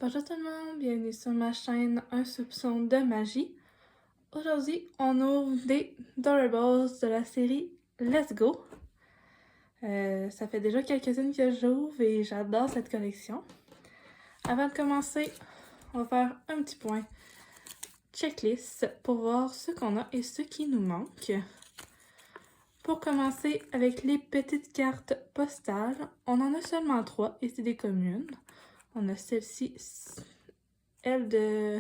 Bonjour tout le monde, bienvenue sur ma chaîne Un soupçon de magie. Aujourd'hui, on ouvre des Doorables de la série Let's Go. Ça fait déjà quelques-unes que j'ouvre et j'adore cette collection. Avant de commencer, on va faire un petit point checklist pour voir ce qu'on a et ce qui nous manque. Pour commencer avec les petites cartes postales, on en a seulement 3 et c'est des communes. On a celle-ci, elle de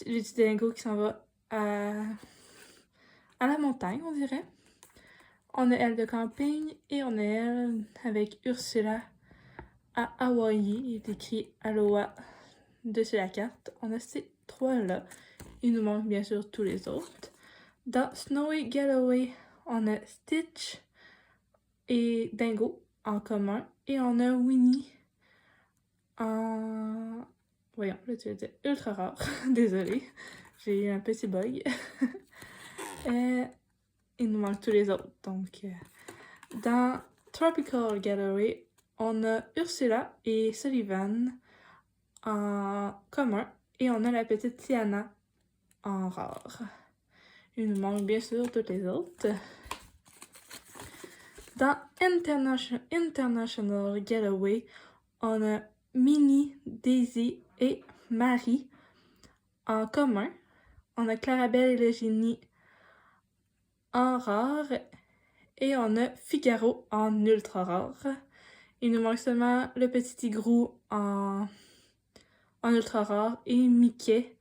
Lady Dingo qui s'en va à la montagne, on dirait. On a elle de camping et on a elle avec Ursula à Hawaï. Il est écrit Aloha dessus la carte. On a ces 3-là. Il nous manque bien sûr tous les autres. Dans Snowy Getaway, on a Stitch et Dingo en commun. Et on a Winnie en... Voyons, là tu veux dire ultra rare. Désolée, j'ai eu un petit bug. Il nous manque tous les autres. Donc, dans Tropical Getaway, on a Ursula et Sullivan en commun. Et on a la petite Tiana en rare. Il nous manque bien sûr toutes les autres. Dans International Getaway, on a Minnie, Daisy et Marie en commun. On a Clarabelle et le génie en rare. Et on a Figaro en ultra rare. Il nous manque seulement le petit tigrou en ultra rare et Mickey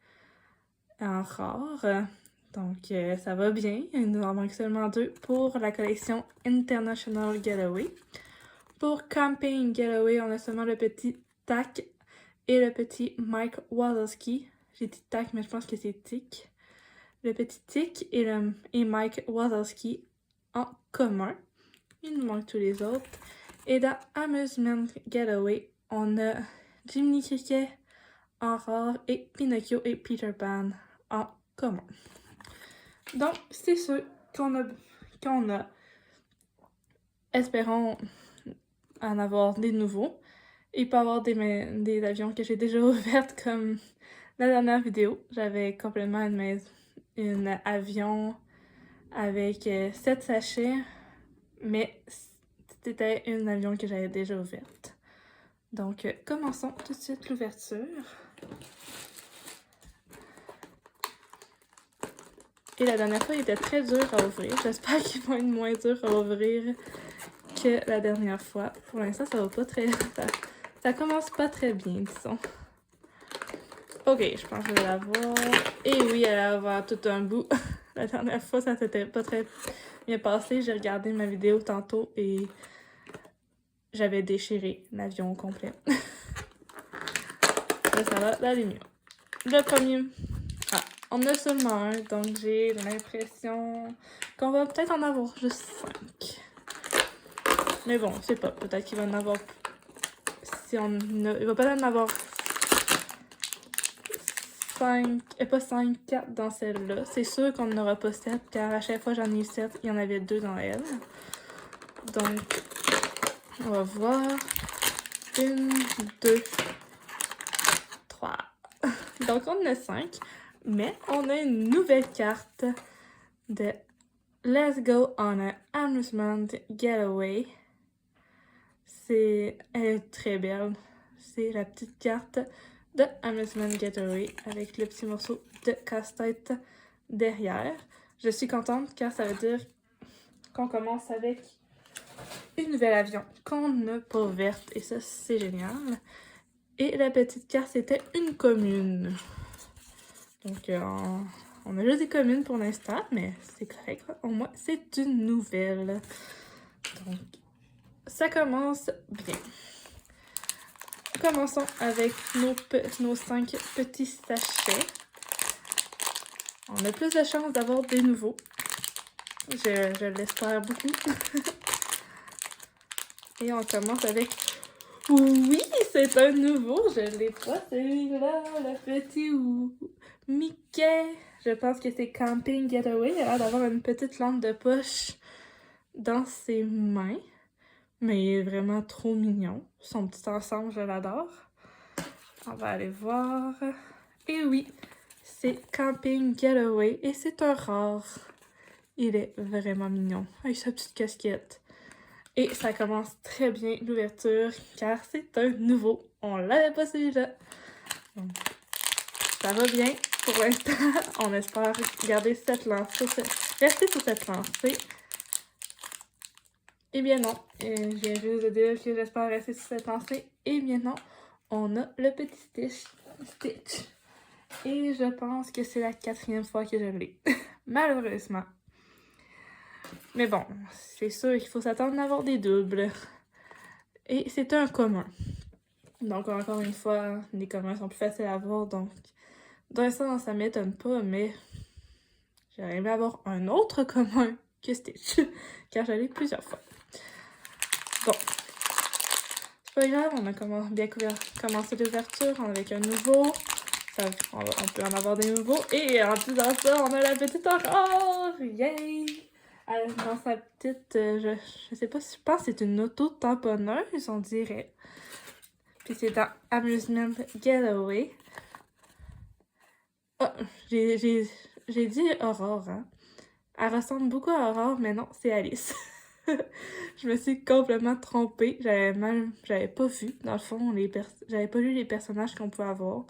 en rare. Donc ça va bien. Il nous en manque seulement 2 pour la collection International Getaway. Pour Camping Getaway, on a seulement le petit Tac et le petit Mike Wazowski. J'ai dit Tac, mais je pense que c'est Tic. Le petit Tic et Mike Wazowski en commun. Il nous manque tous les autres. Et dans Amusement Getaway, on a Jiminy Cricket en rare et Pinocchio et Peter Pan en commun. Donc, c'est ceux qu'on a. Espérons en avoir des nouveaux. Il peut y avoir des avions que j'ai déjà ouvertes comme la dernière vidéo. J'avais complètement une avion avec 7 sachets, mais c'était une avion que j'avais déjà ouverte. Donc, commençons tout de suite l'ouverture. Et la dernière fois, il était très dur à ouvrir. J'espère qu'ils vont être moins durs à ouvrir que la dernière fois. Pour l'instant, ça va pas très... Ça commence pas très bien, disons. Ok, je pense que je vais la voir. Et oui, elle va avoir tout un bout. La dernière fois, ça s'était pas très bien passé. J'ai regardé ma vidéo tantôt et j'avais déchiré l'avion au complet. Là, ça va d'aller mieux. Le premier... Ah, on a seulement un, donc j'ai l'impression qu'on va peut-être en avoir juste 5. Mais bon, je sais pas. Peut-être qu'il va en avoir... Il va peut-être en avoir 5... pas 5, 4 dans celle-là. C'est sûr qu'on n'aura pas 7, car à chaque fois j'en ai eu 7, il y en avait 2 dans elle. Donc, on va voir. 1, 2, 3. Donc, on en a 5. Mais on a une nouvelle carte de Let's Go on an Amusement Getaway. Elle est très belle. C'est la petite carte de Amusement Getaway avec le petit morceau de casse-tête derrière. Je suis contente car ça veut dire qu'on commence avec une nouvelle avion qu'on n'a pas ouverte et ça c'est génial. Et la petite carte c'était une commune. Donc on a juste des communes pour l'instant, mais c'est correct. Au moins c'est une nouvelle. Donc ça commence bien. Commençons avec nos 5 petits sachets. On a plus de chances d'avoir des nouveaux. Je l'espère beaucoup. Et on commence avec... Oui, c'est un nouveau. Je l'ai pas, celui-là. Le petit Mickey. Je pense que c'est Camping Getaway. Il a l'air d'avoir une petite lampe de poche dans ses mains. Mais il est vraiment trop mignon. Son petit ensemble, je l'adore. On va aller voir. Et oui, c'est Camping Getaway et c'est un rare. Il est vraiment mignon avec sa petite casquette. Et ça commence très bien l'ouverture car c'est un nouveau. On l'avait pas celui-là. Donc, ça va bien pour l'instant. On espère garder cette lancée, rester sur cette lancée. Eh bien non, je viens juste de dire que j'espère rester sur cette lancée. Eh bien non, on a le petit Stitch. Et je pense que c'est la 4e fois que je l'ai. Malheureusement. Mais bon, c'est sûr qu'il faut s'attendre à avoir des doubles. Et c'est un commun. Donc encore une fois, les communs sont plus faciles à avoir. Donc d'un sens, ça m'étonne pas, mais j'aurais aimé avoir un autre commun que Stitch. Car je l'ai plusieurs fois. Bon. C'est pas grave, on a bien commencé l'ouverture avec un nouveau. On peut en avoir des nouveaux. Et en disant ça, on a la petite Aurore! Yay! Dans sa petite... je sais pas si je pense que c'est une auto-tamponneuse, on dirait. Puis c'est dans Amusement Getaway. Oh, j'ai dit Aurore, hein. Elle ressemble beaucoup à Aurore, mais non, c'est Alice. Je me suis complètement trompée. J'avais pas vu, dans le fond, j'avais pas lu les personnages qu'on pouvait avoir.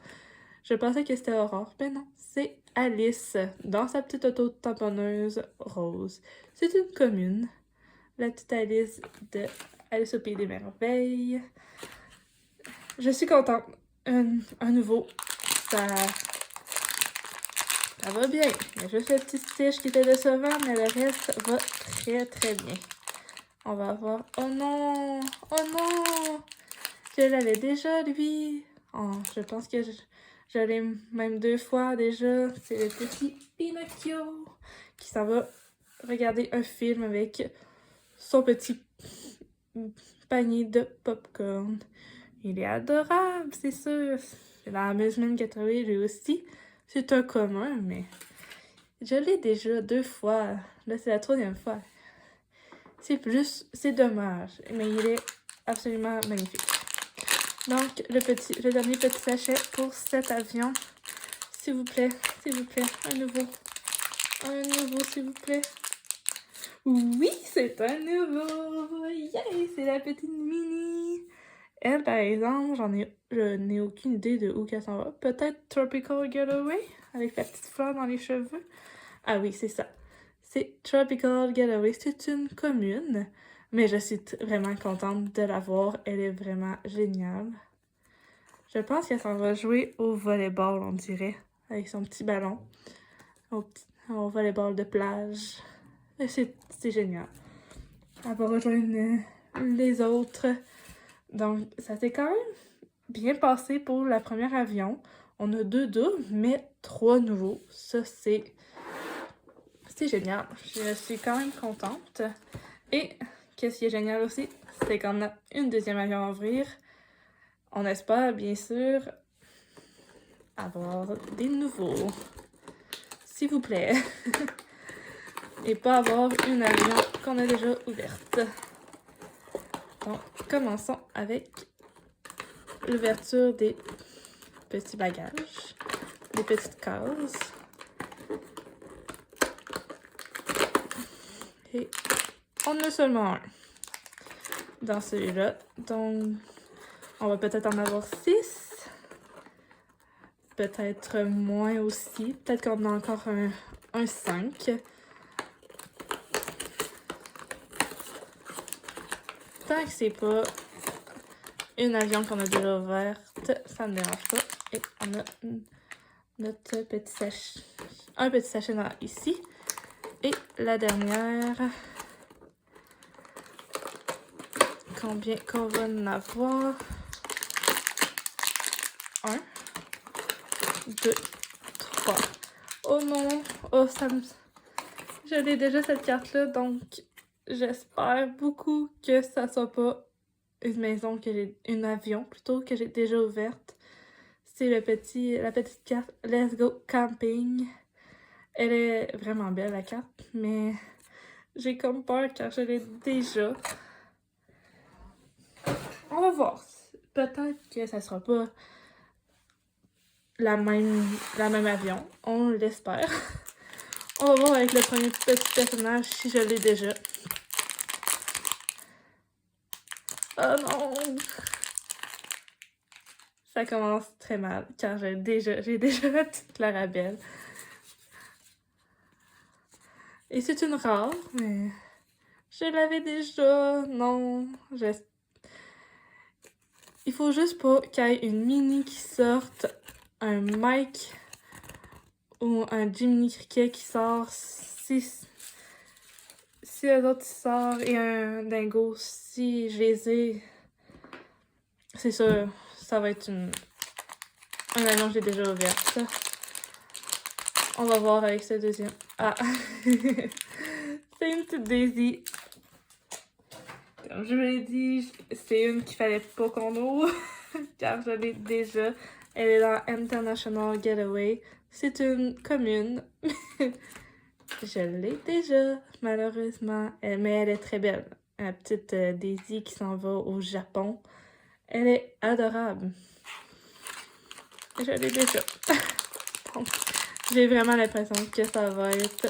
Je pensais que c'était Aurore, mais non, c'est Alice, dans sa petite auto-tamponneuse rose. C'est une commune, la petite Alice de Alice au Pays des Merveilles. Je suis contente. Un nouveau, ça va bien. Il y a juste le petit Stitch qui était décevant, mais le reste va très très bien. On va voir... Oh non! Oh non! Je l'avais déjà, lui! Oh, je pense que je l'ai même 2 fois déjà. C'est le petit Pinocchio qui s'en va regarder un film avec son petit panier de popcorn. Il est adorable, c'est sûr. C'est dans Amusement Getaway, lui aussi. C'est un commun, mais je l'ai déjà 2 fois. Là, c'est la 3e fois. C'est dommage, mais il est absolument magnifique. Donc, le dernier petit sachet pour cet avion. S'il vous plaît, un nouveau, s'il vous plaît. Oui, c'est un nouveau! Yay! C'est la petite Minnie! Elle, par exemple, je n'ai aucune idée de où qu'elle s'en va. Peut-être Tropical Getaway, avec la petite fleur dans les cheveux. Ah oui, c'est ça. C'est Tropical Getaway. C'est une commune, mais je suis vraiment contente de la voir. Elle est vraiment géniale. Je pense qu'elle s'en va jouer au volleyball, on dirait, avec son petit ballon. Au volleyball de plage. C'est génial. Elle va rejoindre les autres. Donc, ça s'est quand même bien passé pour la première avion. On a 2 doubles, mais 3 nouveaux. Ça, c'est génial. Je suis quand même contente. Et, qu'est-ce qui est génial aussi, c'est qu'on a une 2e avion à ouvrir. On espère, bien sûr, avoir des nouveaux. S'il vous plaît. Et pas avoir une avion qu'on a déjà ouverte. Donc, commençons avec l'ouverture des petits bagages, des petites cases. Et on en a seulement un dans celui-là. Donc, on va peut-être en avoir 6. Peut-être moins aussi. Peut-être qu'on a encore un 5. Tant que c'est pas une avion qu'on a déjà ouverte, ça ne me dérange pas. Et on a notre petit sachet. Un petit sachet ici. Et la dernière. Combien qu'on va en avoir? 1, 2, 3. Oh non! Oh, je l'ai déjà cette carte-là, donc j'espère beaucoup que ça soit pas une maison un avion plutôt que j'ai déjà ouverte. C'est la petite carte Let's Go Camping. Elle est vraiment belle la carte, mais j'ai comme peur car je l'ai déjà. On va voir. Peut-être que ça sera pas la même avion. On l'espère. On va voir avec le premier petit personnage si je l'ai déjà. Oh non! Ça commence très mal, car j'ai déjà la petite Clarabelle. Et c'est une rare, mais je l'avais déjà. Non, il faut juste pas qu'il y ait une mini qui sorte, un Mike ou un Jiminy Cricket qui sort. Si eux autres sortent et un dingo, si je les ai, c'est sûr, ça va être un avion que j'ai déjà ouverte. On va voir avec ce deuxième. Ah! C'est une petite Daisy. Comme je vous l'ai dit, c'est une qu'il fallait pas qu'on ouvre, car je l'ai déjà. Elle est dans International Getaway. C'est une commune. Je l'ai déjà, malheureusement. Mais elle est très belle. La petite Daisy qui s'en va au Japon. Elle est adorable. Je l'ai déjà. Donc, j'ai vraiment l'impression que ça va être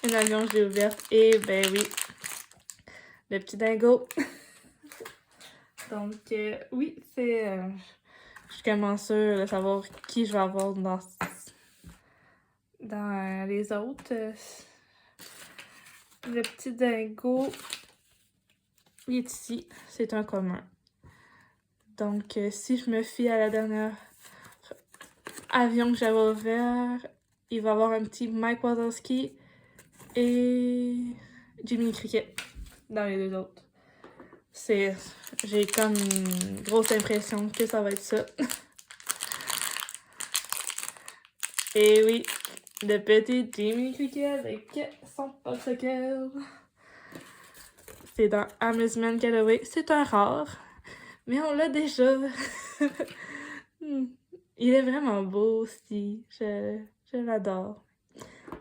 un avion que j'ai ouverte. Et ben oui, le petit dingo. Donc, oui, c'est... je suis vraiment sûre de savoir qui je vais avoir dans les autres. Le petit dingo, il est ici. C'est un commun. Donc, si je me fie à la dernière avion que j'avais ouvert, il va y avoir un petit Mike Wazowski et Jiminy Cricket dans les deux autres. J'ai comme une grosse impression que ça va être ça. Et oui, le petit Jiminy Cricket avec son popsicle. C'est dans Amusement Getaway. C'est un rare, mais on l'a déjà. Il est vraiment beau aussi. Je l'adore.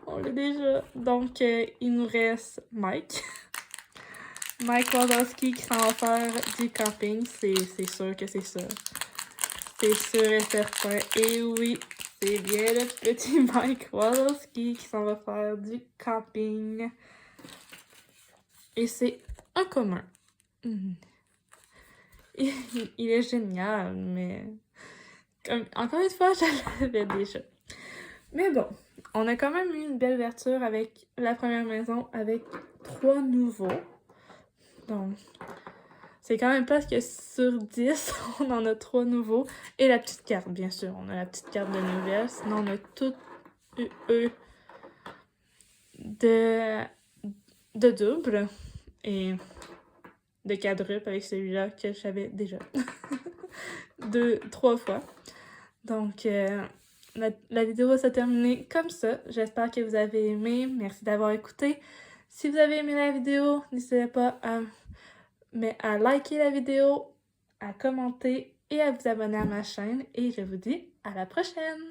On l'a déjà. Donc, il nous reste Mike. Mike Wazowski qui s'en va faire du camping. C'est sûr que c'est ça. C'est sûr et certain. Et oui, c'est bien le petit Mike Wazowski qui s'en va faire du camping. Et c'est un commun. Il est génial, mais... encore une fois, je l'avais déjà. Mais bon, on a quand même eu une belle ouverture avec la première maison avec 3 nouveaux. Donc, c'est quand même presque sur 10, on en a 3 nouveaux. Et la petite carte, bien sûr. On a la petite carte de nouvelles. Sinon, on a toutes eu de double et de quadruple avec celui-là que j'avais déjà 3 fois. Donc, la vidéo va se terminer comme ça. J'espère que vous avez aimé. Merci d'avoir écouté. Si vous avez aimé la vidéo, n'hésitez pas à liker la vidéo, à commenter et à vous abonner à ma chaîne. Et je vous dis à la prochaine!